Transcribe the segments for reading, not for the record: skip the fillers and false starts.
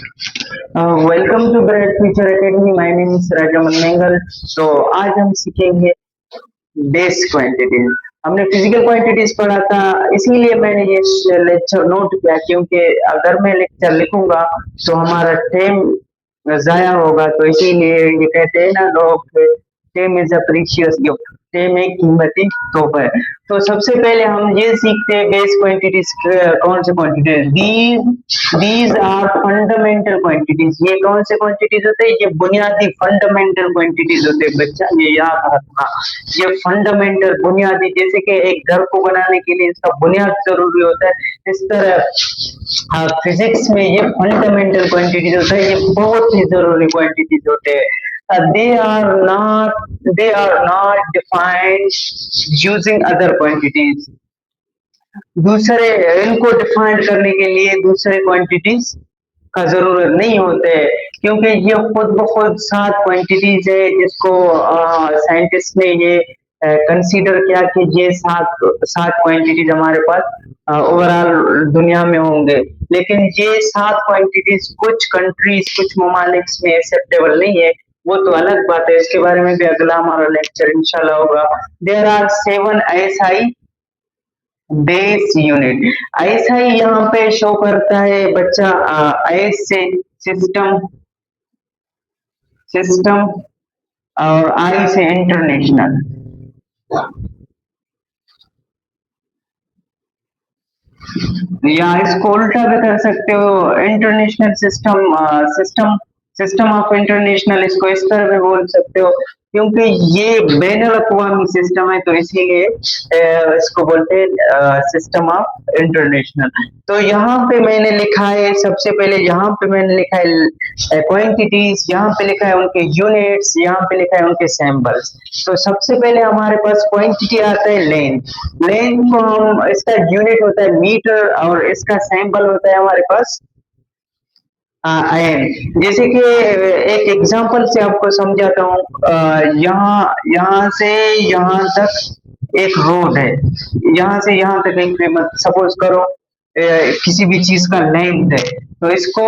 Welcome to great future academy. My name is Rajman Mengal. तो आज हम सीखेंगे बेस क्वांटिटीज। हमने फिजिकल क्वांटिटीज पढ़ा था, इसीलिए मैंने ये लेक्चर नोट किया, क्योंकि अगर मैं लेक्चर लिखूंगा तो हमारा टाइम जाया होगा। तो इसीलिए ये कहते हैं ना लोग, time is a precious gift, time एक कीमती तोहफा है। तो सबसे पहले हम ये सीखते हैं बेस क्वांटिटीज। कौन से quantities? These are fundamental quantities. ये कौन से क्वांटिटीज होते हैं? ये बुनियादी फंडामेंटल क्वांटिटीज होते हैं। बच्चा ये याद रखना, ये फंडामेंटल बुनियादी, जैसे कि एक घर को बनाने के लिए इसका बुनियाद जरूरी होता है, इस तरह फिजिक्स में ये फंडामेंटल क्वांटिटीज होता है, ये बहुत ही जरूरी क्वांटिटीज होते हैं। They are not defined using other quantities. दूसरे इनको डिफाइन करने के लिए दूसरे क्वांटिटीज का जरूरत नहीं होते, क्योंकि ये खुद ब खुद 7 क्वांटिटीज है, जिसको साइंटिस्ट ने ये कंसीडर किया कि ये सात सात क्वांटिटीज हमारे पास ओवरऑल दुनिया में होंगे। लेकिन ये 7 क्वांटिटीज कुछ कंट्रीज, कुछ ममालिक में एक्सेप्टेबल नहीं है, वो तो अलग बात है। इसके बारे में भी अगला हमारा लेक्चर इंशाल्लाह होगा। There are 7 SI base unit. ऐसा ही यहाँ पे शो करता है बच्चा, एस से सिस्टम, सिस्टम और आई से इंटरनेशनल। या इसको उल्टा भी कर सकते हो, international system, system system of international, इसको इस तरह भी बोल सकते हो, क्योंकि ये बैनुल अक़वामी सिस्टम है, तो इसीलिए इसको बोलते हैं सिस्टम ऑफ इंटरनेशनल। तो यहाँ पे मैंने लिखा है, सबसे पहले यहाँ पे मैंने लिखा है क्वांटिटीज, यहाँ पे लिखा है उनके यूनिट्स, यहाँ पे लिखा है उनके सैंपल्स। तो सबसे पहले हमारे पास क्वांटिटी आता है लेंथ। लेंथ को हम, इसका यूनिट होता है मीटर और इसका सैंपल होता है हमारे पास एम। जैसे कि एक एग्जांपल से आपको समझाता हूँ। यहाँ यहाँ से यहाँ तक एक रोड है, यहाँ से यहाँ तक एक, सपोज करो किसी भी चीज का लेंथ है, तो इसको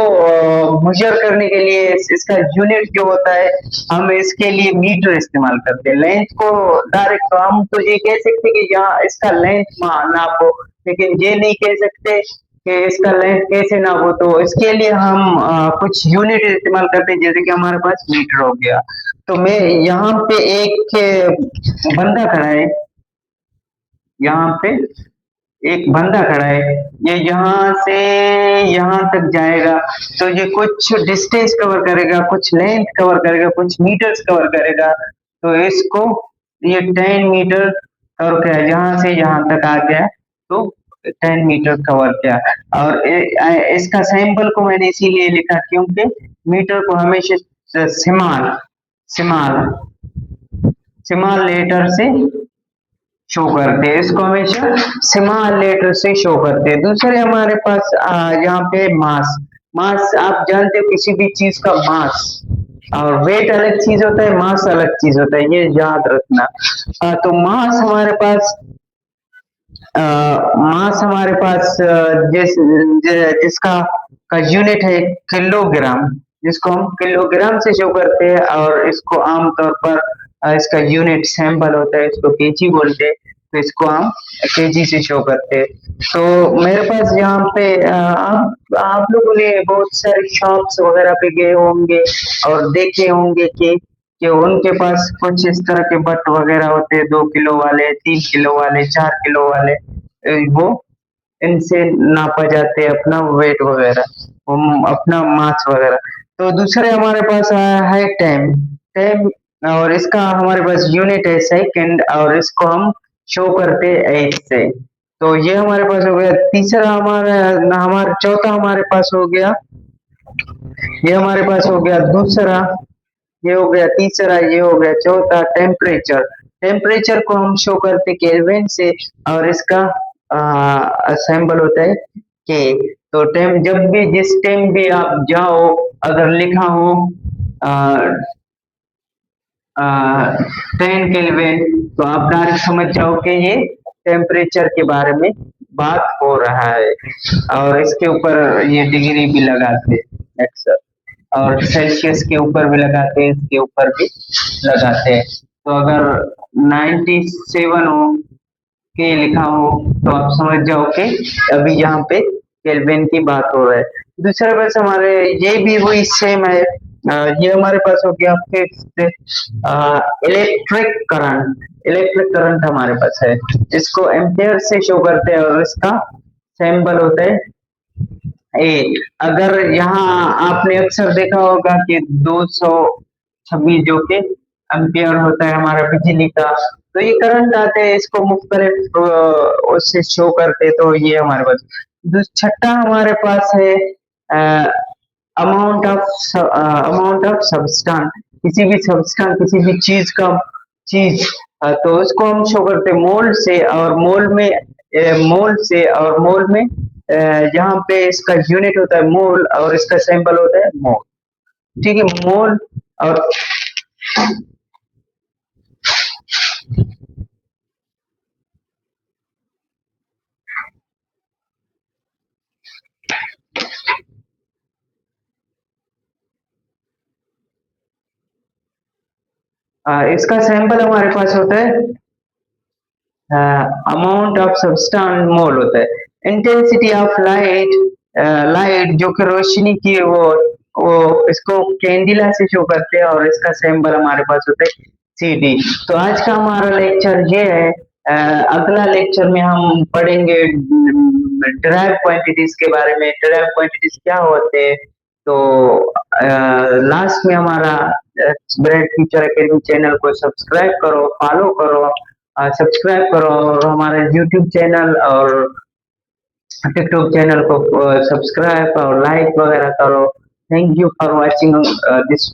मेजर करने के लिए इसका यूनिट जो होता है, हम इसके लिए मीटर इस्तेमाल करते हैं। लेंथ को डायरेक्ट तो हम तो ये कह सकते कि यहाँ इसका लेंथ नापो, लेकिन ये नहीं कह सकते कि इसका लेंथ कैसे नापो। तो इसके लिए हम कुछ यूनिट इस्तेमाल करते हैं, जैसे कि हमारे पास मीटर हो गया। तो मैं यहाँ पे एक बंदा खड़ा है, यहाँ पे एक बंदा खड़ा है, ये यहाँ से यहाँ तक जाएगा, तो ये कुछ डिस्टेंस कवर करेगा, कुछ लेंथ कवर करेगा, कुछ मीटर्स कवर करेगा। तो इसको ये 10 मीटर कवर किया, यहाँ से यहाँ तक आ गया, तो 10 मीटर कवर किया। और इसका सैंपल को मैंने इसीलिए लिखा क्योंकि मीटर को हमेशा स्मॉल स्मॉल स्मॉल लेटर से शो करते हैं, इसको हमेशा स्मॉल लेटर से शो करते हैं। दूसरे हमारे पास यहाँ पे मास। मास आप जानते हो, किसी भी चीज का मास और वेट अलग चीज होता है, मास अलग चीज होता है, ये याद रखना। तो मास हमारे पास जिसका का यूनिट है किलोग्राम, जिसको हम किलोग्राम से शो करते हैं, और इसको आमतौर पर इसका यूनिट सैंपल होता है, इसको केजी बोलते हैं, तो इसको हम केजी से शो करते हैं। तो मेरे पास यहाँ पे आप लोगों ने बहुत सारे शॉप्स वगैरह पे गए होंगे और देखे होंगे कि उनके पास कुछ इस तरह के बट वगैरह होते हैं, 2 किलो वाले, 3 किलो वाले, 4 किलो वाले। वो इनसे नापा जाते हैं अपना वेट वगैरह, अपना मास वगैरह। तो दूसरे हमारे पास है टाइम। टाइम, और इसका हमारे पास यूनिट है सेकंड, और इसको हम शो करते हैं एच से। तो ये हमारे पास हो गया तीसरा, हमारा चौथा हमारे पास हो गया, ये हमारे पास हो गया दूसरा, ये हो गया तीसरा, ये हो गया चौथा। टेम्परेचर, टेम्परेचर को हम शो करते केल्विन से, और इसका सैंपल होता है के। तो जब भी जिस टाइम भी आप जाओ, अगर लिखा हो 10 केल्विन, तो आप डायरेक्ट समझ जाओ कि ये टेम्परेचर के बारे में बात हो रहा है, और इसके ऊपर ये डिग्री भी लगाते हैं। एक्सेल, और सेल्सियस के ऊपर भी लगाते हैं, इसके ऊपर भी लगाते हैं। तो अगर 97 हो के लिखा हो तो आप समझ जाओ कि अभी यहाँ पे केल्विन की बात हो रहा है। दूसरा बस हमारे ये भी वही सेम है। ये हमारे पास हो गया फिफ्थ, इलेक्ट्रिक करंट हमारे पास है, इसको एम्पियर से शो करते हैं और इसका सिंबल होता है ए। अगर यहाँ आपने अक्सर देखा होगा कि 226 जो कि एम्पियर होता है हमारा बिजली का, तो ये करंट आते हैं, इसको मुख्तलिफ उससे शो करते, तो ये हमारे पास। छठा हमारे पास है अमाउंट ऑफ सब्सटेंस, किसी भी चीज का चीज, तो उसको हम शो करते हैं मोल से, और मोल में यहाँ पे इसका यूनिट होता है मोल और इसका सिंबल होता है मोल। ठीक है, मोल। और इसका सिंबल हमारे पास होता है अमाउंट ऑफ सब्सटेंस मोल होता है। इंटेंसिटी ऑफ लाइट जो कि रोशनी की है, वो इसको कैंडिला से शो करते हैं और इसका सिंबल हमारे पास होता है CD। तो आज का हमारा लेक्चर ये है। अगला लेक्चर में हम पढ़ेंगे डिराइव क्वांटिटीज के बारे में, डिराइव क्वांटिटीज क्या होते हैं। तो लास्ट में हमारा ब्रेड टीचर अकेडमी चैनल को सब्सक्राइब करो, फॉलो करो, सब्सक्राइब करो, और हमारे यूट्यूब चैनल और टिकटॉक चैनल को सब्सक्राइब और लाइक वगैरह करो। Thank you for watching this video.